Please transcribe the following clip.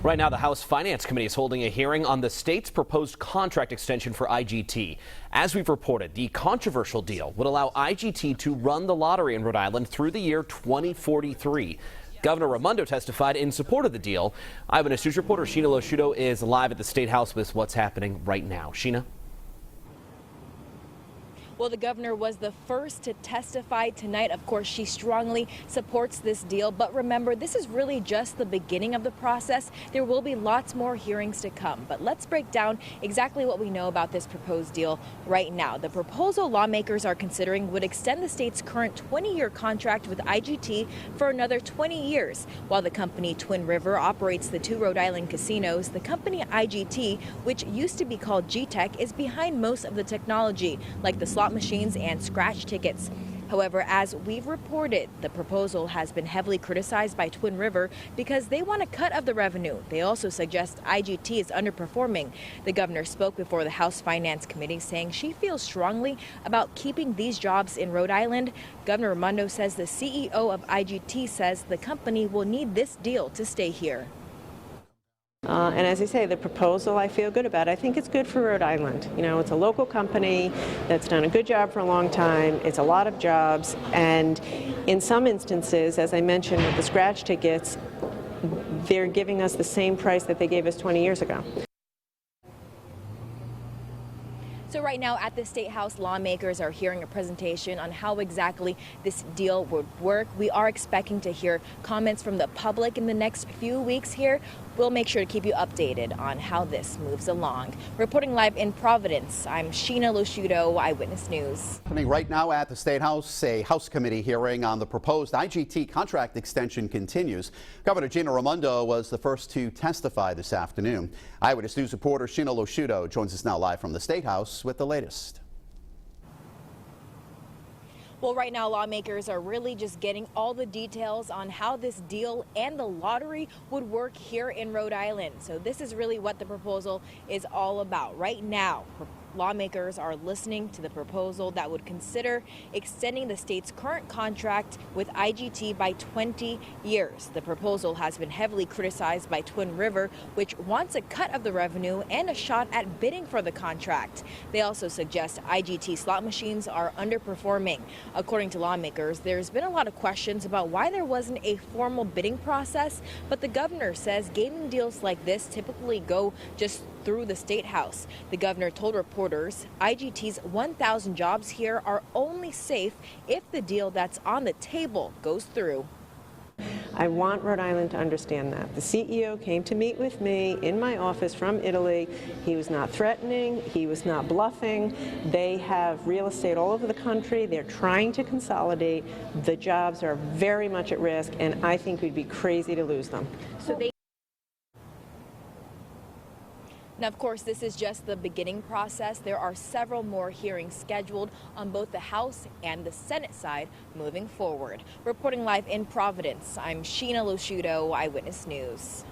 Right now, the House Finance Committee is holding a hearing on the state's proposed contract extension for IGT. As we've reported, the controversial deal would allow IGT to run the lottery in Rhode Island through the year 2043. Governor Raimondo testified in support of the deal. Eyewitness News reporter Gina Raimondo is live at the State House with what's happening right now. Sheena? Well, the governor was the first to testify tonight. Of course, she strongly supports this deal. But remember, this is really just the beginning of the process. There will be lots more hearings to come. But let's break down exactly what we know about this proposed deal right now. The proposal lawmakers are considering would extend the state's current 20-year contract with IGT for another 20 years. While the company Twin River operates the two Rhode Island casinos, the company IGT, which used to be called G-Tech, is behind most of the technology, like the slot machines and scratch tickets. However, as we've reported, the proposal has been heavily criticized by Twin River because they want a cut of the revenue. They also suggest IGT is underperforming. The governor spoke before the House Finance Committee, saying she feels strongly about keeping these jobs in Rhode Island. Governor Raimondo says the CEO of IGT says the company will need this deal to stay here. And as I say, the proposal I feel good about. I think it's good for Rhode Island. You know, it's a local company that's done a good job for a long time. It's a lot of jobs. And in some instances, as I mentioned with the scratch tickets, they're giving us the same price that they gave us 20 years ago. So right now at the State House, lawmakers are hearing a presentation on how exactly this deal would work. We are expecting to hear comments from the public in the next few weeks here. We'll make sure to keep you updated on how this moves along. Reporting live in Providence, I'm Gina Raimondo, Eyewitness News. Happening right now at the State House, a House committee hearing on the proposed IGT contract extension continues. Governor Gina Raimondo was the first to testify this afternoon. Eyewitness News reporter Gina Raimondo joins us now live from the State House with the latest. Well, right now, lawmakers are really just getting all the details on how this deal and the lottery would work here in Rhode Island. So this is really what the proposal is all about. Right now, lawmakers are listening to the proposal that would consider extending the state's current contract with IGT by 20 years. The proposal has been heavily criticized by Twin River, which wants a cut of the revenue and a shot at bidding for the contract. They also suggest IGT slot machines are underperforming. According to lawmakers, there's been a lot of questions about why there wasn't a formal bidding process, but the governor says gaming deals like this typically go just through the State House. The governor told reporters IGT's 1,000 jobs here are only safe if the deal that's on the table goes through. I want Rhode Island to understand that. The CEO came to meet with me in my office from Italy. He was not threatening. He was not bluffing. They have real estate all over the country. They're trying to consolidate. The jobs are very much at risk, and I think we'd be crazy to lose them. Now, of course, this is just the beginning process. There are several more hearings scheduled on both the House and the Senate side moving forward. Reporting live in Providence, I'm Gina Raimondo, Eyewitness News.